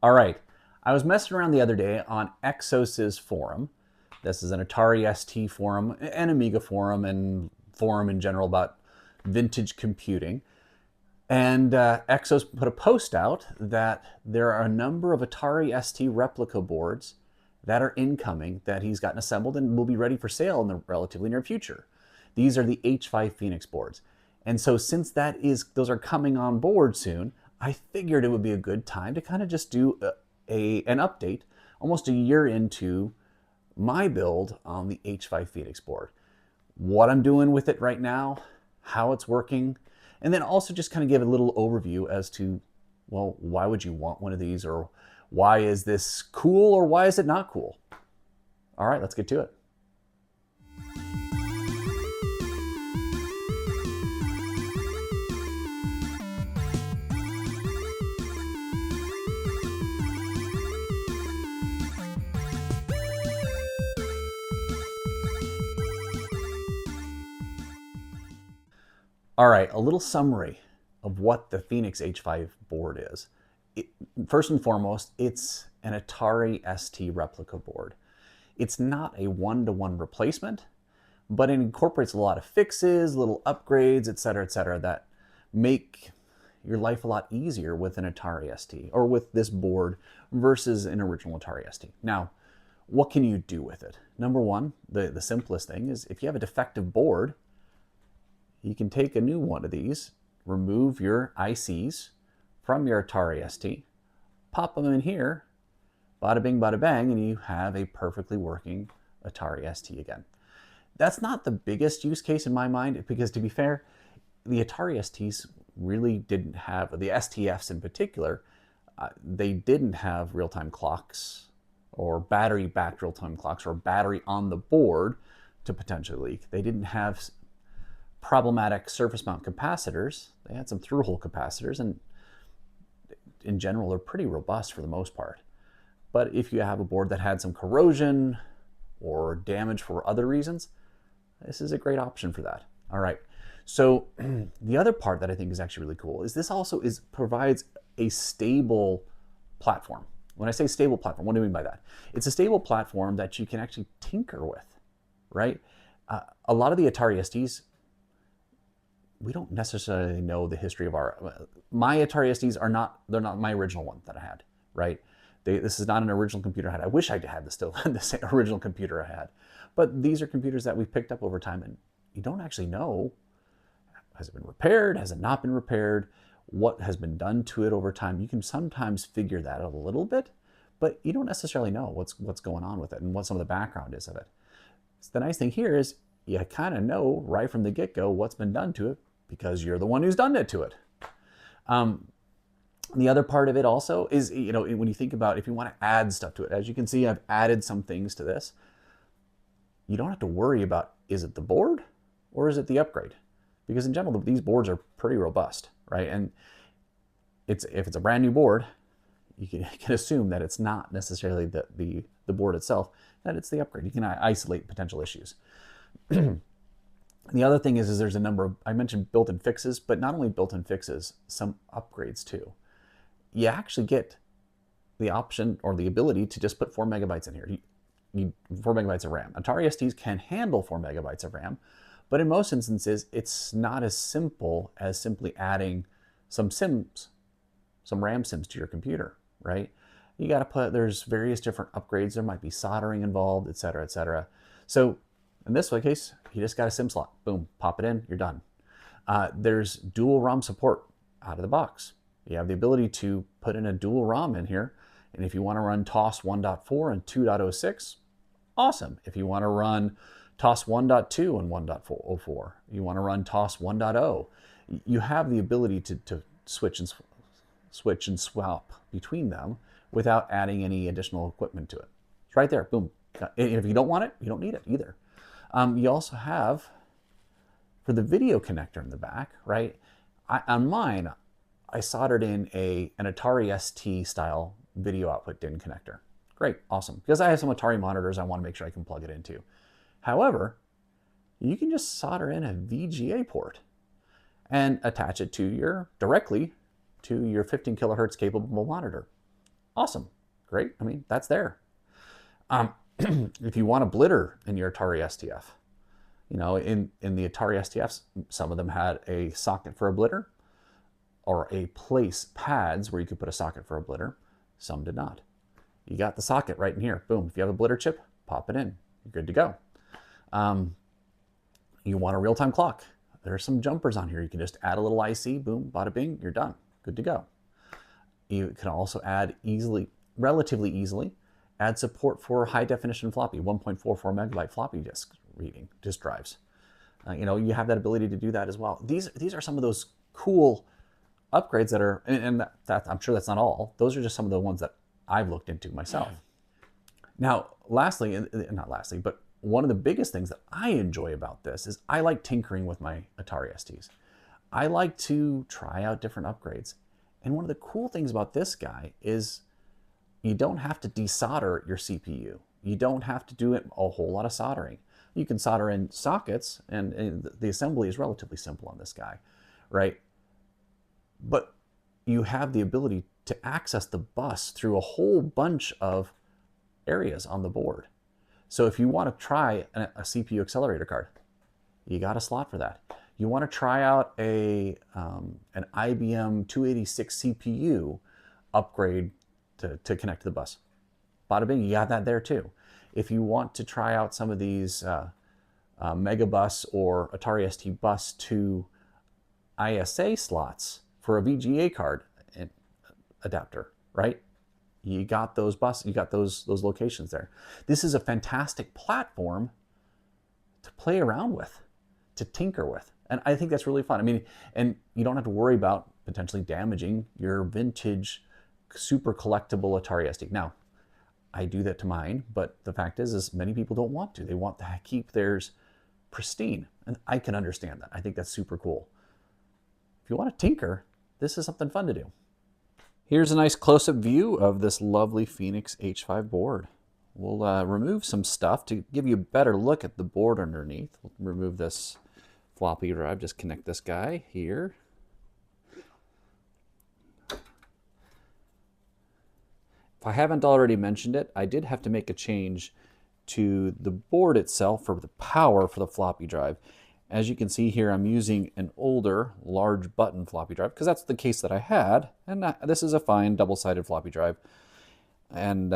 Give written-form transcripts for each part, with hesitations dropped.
All right, I was messing around the other day on Exos's forum. This is an Atari ST forum, an Amiga forum, and forum in general about vintage computing. And Exos put a post out that there are a number of Atari ST replica boards that are incoming that he's gotten assembled and will be ready for sale in the relatively near future. These are the H5 Phoenix boards. And so since those are coming on board soon, I figured it would be a good time to kind of just do an update almost a year into my build on the H5 Phoenix board. What I'm doing with it right now, how it's working, and then also just kind of give a little overview as to, well, why would you want one of these, or why is this cool, or why is it not cool? All right, let's get to it. All right, a little summary of what the Phoenix H5 board is. First and foremost, it's an Atari ST replica board. It's not a one-to-one replacement, but it incorporates a lot of fixes, little upgrades, et cetera, that make your life a lot easier with an Atari ST, or with this board versus an original Atari ST. Now, what can you do with it? Number one, the simplest thing is if you have a defective board, you can take a new one of these, remove your ICs from your Atari ST, pop them in here, bada bing, bada bang, and you have a perfectly working Atari ST again. That's not the biggest use case in my mind, because to be fair, the Atari STs really didn't have, the STFs in particular, they didn't have real-time clocks or battery-backed real-time clocks or battery on the board to potentially leak. They didn't have problematic surface mount capacitors. They had some through-hole capacitors, and in general, they're pretty robust for the most part. But if you have a board that had some corrosion or damage for other reasons, this is a great option for that. All right. So the other part that I think is actually really cool is this also provides a stable platform. When I say stable platform, what do I mean by that? It's a stable platform that you can actually tinker with, right? A lot of the Atari STs, we don't necessarily know the history of my Atari STs they're not my original one that I had, right? This is not an original computer I had. I wish I had the same original computer I had. But these are computers that we've picked up over time, and you don't actually know, has it been repaired? Has it not been repaired? What has been done to it over time? You can sometimes figure that out a little bit, but you don't necessarily know what's going on with it and what some of the background is of it. So the nice thing here is you kind of know right from the get-go what's been done to it because you're the one who's done it to it. The other part of it also is, when you think about if you want to add stuff to it, as you can see, I've added some things to this. You don't have to worry about, is it the board or is it the upgrade? Because in general, these boards are pretty robust, right? And if it's a brand new board, you can assume that it's not necessarily the board itself, that it's the upgrade. You can isolate potential issues. The other thing is there's a number of, I mentioned built-in fixes, but not only built-in fixes, some upgrades too. You actually get the option or the ability to just put 4 megabytes in here. You need 4 megabytes of RAM. Atari STs can handle 4 megabytes of RAM, but in most instances, it's not as simple as simply adding some SIMs, some RAM SIMs to your computer, right? You got to there's various different upgrades. There might be soldering involved, et cetera, et cetera. So in this case, you just got a SIM slot. Boom, pop it in, you're done. There's dual ROM support out of the box. You have the ability to put in a dual ROM in here. And if you want to run TOS 1.4 and 2.06, awesome. If you want to run TOS 1.2 and 1.04, you want to run TOS 1.0, you have the ability to switch and swap between them without adding any additional equipment to it. It's right there, boom. And if you don't want it, you don't need it either. You also have, for the video connector in the back, right? On mine, I soldered in an Atari ST style video output DIN connector. Great, awesome. Because I have some Atari monitors I want to make sure I can plug it into. However, you can just solder in a VGA port and attach it directly to your 15 kilohertz capable monitor. Awesome. Great. I mean, that's there. If you want a blitter in your Atari STF, you know, in the Atari STFs, some of them had a socket for a blitter or a place pads where you could put a socket for a blitter. Some did not. You got the socket right in here. Boom. If you have a blitter chip, pop it in. You're good to go. You want a real-time clock. There are some jumpers on here. You can just add a little IC, boom, bada bing, you're done. Good to go. You can also add relatively easily, add support for high definition floppy, 1.44 megabyte floppy disk drives. You know, you have that ability to do that as well. These are some of those cool upgrades that are, and I'm sure that's not all. Those are just some of the ones that I've looked into myself. Now, lastly, not lastly, but one of the biggest things that I enjoy about this is I like tinkering with my Atari STs. I like to try out different upgrades. And one of the cool things about this guy is you don't have to desolder your CPU. You don't have to do a whole lot of soldering. You can solder in sockets, and the assembly is relatively simple on this guy, right? But you have the ability to access the bus through a whole bunch of areas on the board. So if you want to try a CPU accelerator card, you got a slot for that. You want to try out an IBM 286 CPU upgrade to connect to the bus. Bada bing, you got that there too. If you want to try out some of these Megabus or Atari ST Bus to ISA slots for a VGA card adapter, right? You got those those locations there. This is a fantastic platform to play around with, to tinker with. And I think that's really fun. I mean, and you don't have to worry about potentially damaging your vintage, super collectible Atari ST. Now, I do that to mine, but the fact is many people don't want to. They want to keep theirs pristine. And I can understand that. I think that's super cool. If you want to tinker, this is something fun to do. Here's a nice close-up view of this lovely Phoenix H5 board. We'll remove some stuff to give you a better look at the board underneath. We'll remove this floppy drive, just connect this guy here. If I haven't already mentioned it, I did have to make a change to the board itself for the power for the floppy drive. As you can see here, I'm using an older large button floppy drive because that's the case that I had, and this is a fine double-sided floppy drive. And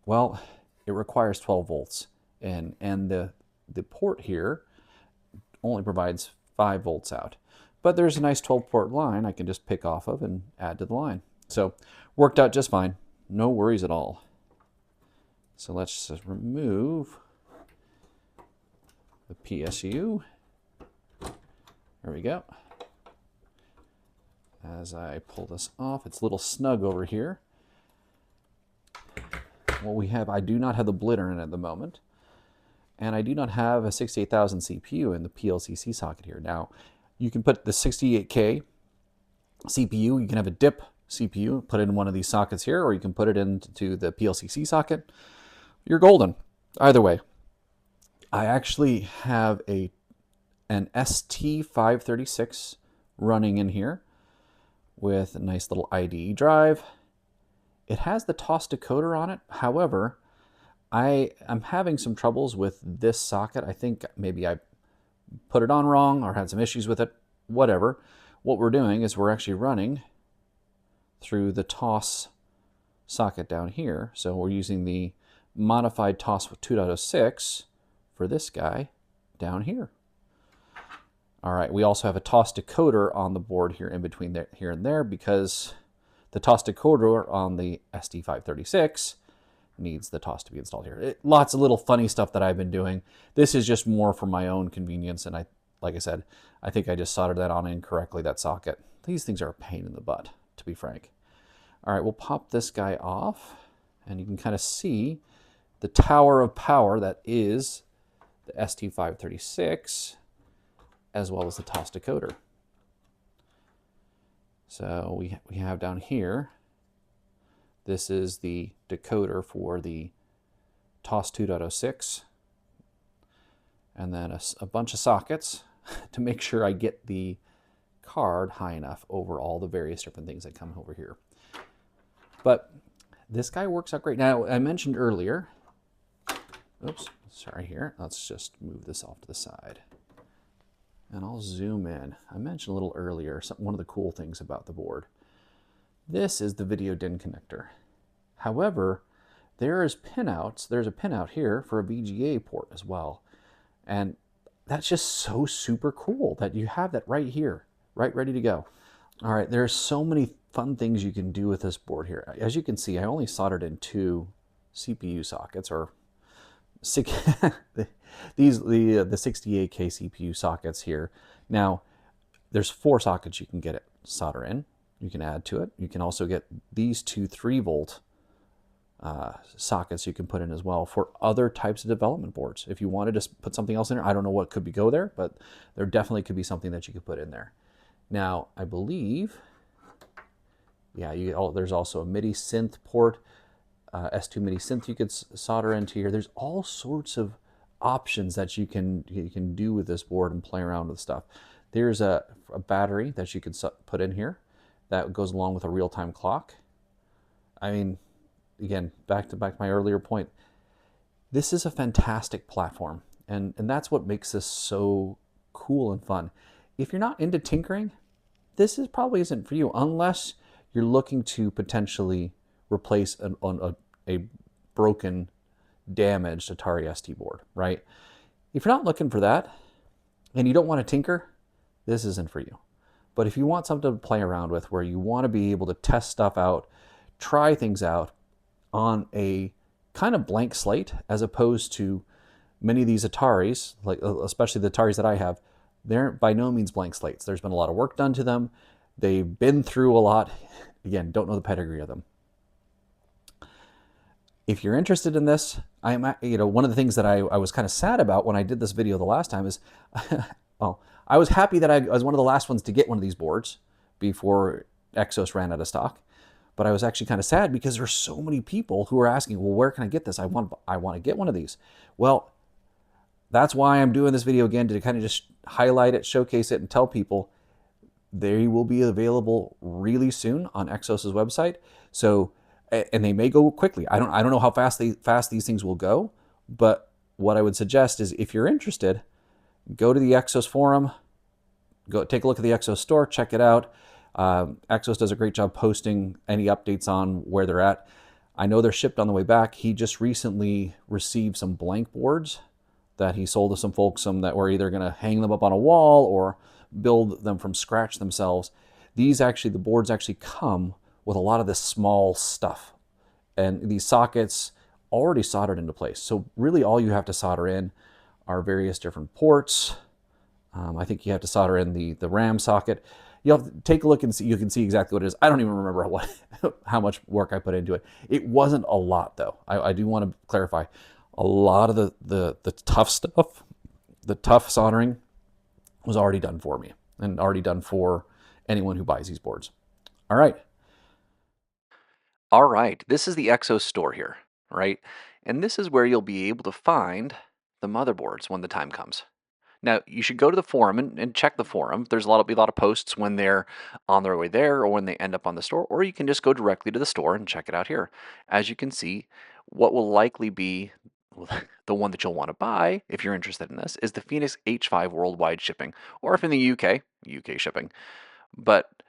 well, it requires 12 volts, and the port here only provides 5 volts out. But there's a nice 12-port line I can just pick off of and add to the line. So worked out just fine, no worries at all. So let's just remove the PSU. There we go. As I pull this off, it's a little snug over here. What I do not have the blitter in at the moment, and I do not have a 68,000 CPU in the PLCC socket here. Now, you can put the 68K CPU, you can have a DIP CPU, put it in one of these sockets here, or you can put it into the PLCC socket. You're golden. Either way. I actually have an ST536 running in here with a nice little IDE drive. It has the TOS decoder on it. However, I am having some troubles with this socket. I think maybe I put it on wrong or had some issues with it, whatever. What we're doing is we're actually running through the TOS socket down here. So we're using the modified TOS with 2.06 for this guy down here. All right, we also have a TOS decoder on the board here in between here and there because the TOS decoder on the ST536 needs the TOS to be installed here. Lots of little funny stuff that I've been doing. This is just more for my own convenience, and like I said, I think I just soldered that on incorrectly, that socket. These things are a pain in the butt, to be frank. All right, we'll pop this guy off, and you can kind of see the tower of power that is the ST536, as well as the TOS decoder. So we have down here, this is the decoder for the TOS 2.06, and then a bunch of sockets to make sure I get the card high enough over all the various different things that come over here. But this guy works out great. Now, I mentioned earlier, oops, sorry here. Let's just move this off to the side. And I'll zoom in. I mentioned a little earlier, one of the cool things about the board. This is the video DIN connector. However, there's a pinout here for a VGA port as well. And that's just so super cool that you have that right here, right ready to go. All right, there's so many fun things you can do with this board here. As you can see, I only soldered in 2 CPU sockets, or the 68K CPU sockets here. Now, there's 4 sockets you can get it solder in. You can add to it. You can also get these 2 3-volt sockets you can put in as well for other types of development boards. If you wanted to put something else in there, I don't know what could go there, but there definitely could be something that you could put in there. Now, I believe, yeah, there's also a MIDI synth port, S2 MIDI synth you could solder into here. There's all sorts of options that you can do with this board and play around with stuff. There's a battery that you could put in here that goes along with a real-time clock. I mean, again, back to my earlier point, this is a fantastic platform, and that's what makes this so cool and fun. If you're not into tinkering, this probably isn't for you, unless you're looking to potentially replace a broken, damaged Atari ST board, right? If you're not looking for that, and you don't want to tinker, this isn't for you. But if you want something to play around with, where you want to be able to test stuff out, try things out on a kind of blank slate, as opposed to many of these Ataris, like especially the Ataris that I have, they're by no means blank slates. There's been a lot of work done to them. They've been through a lot. Again, don't know the pedigree of them. If you're interested in this, one of the things that I was kind of sad about when I did this video the last time is, well, I was happy that I was one of the last ones to get one of these boards before Exos ran out of stock. But I was actually kind of sad because there's so many people who are asking, well, where can I get this? I want to get one of these. Well, that's why I'm doing this video again, to kind of just highlight it, showcase it, and tell people they will be available really soon on Exos's website. So, and they may go quickly. I don't know how fast these things will go, but what I would suggest is, if you're interested, go to the Exos forum, go take a look at the Exos store, check it out. Exos does a great job posting any updates on where they're at. I know they're shipped on the way back. He just recently received some blank boards that he sold to some folks, some that were either going to hang them up on a wall or build them from scratch themselves. The boards actually come with a lot of this small stuff, and these sockets already soldered into place. So really all you have to solder in are various different ports. I think you have to solder in the RAM socket. You'll have to take a look and see. You can see exactly what it is. I don't even remember how much work I put into it. It wasn't a lot, though. I do want to clarify. A lot of the tough stuff, the tough soldering, was already done for me and already done for anyone who buys these boards. All right. All right. This is the Exos store here, right? And this is where you'll be able to find the motherboards when the time comes. Now, you should go to the forum and check the forum. There's a lot of posts when they're on their way there or when they end up on the store, or you can just go directly to the store and check it out here. As you can see, what will likely be the one that you'll want to buy, if you're interested in this, is the Phoenix H5 worldwide shipping, or if in the UK shipping. But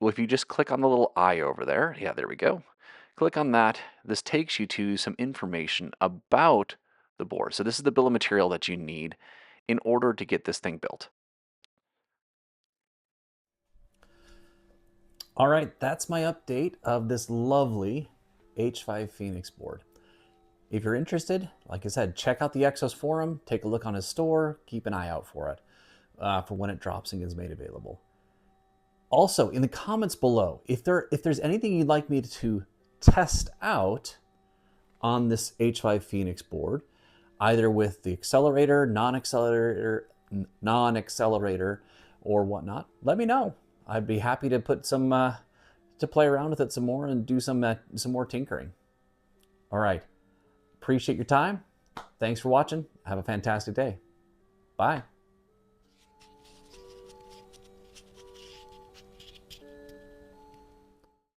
if you just click on the little eye over there, yeah, there we go. Click on that. This takes you to some information about the board. So this is the bill of material that you need in order to get this thing built. All right, that's my update of this lovely H5 Phoenix board. If you're interested, like I said, check out the Exos forum, take a look on his store, keep an eye out for it, for when it drops and gets made available. Also, in the comments below, if there's anything you'd like me to test out on this H5 Phoenix board, either with the accelerator, non-accelerator, or whatnot, let me know. I'd be happy to put some to play around with it some more and do some more tinkering. All right, appreciate your time. Thanks for watching. Have a fantastic day. Bye.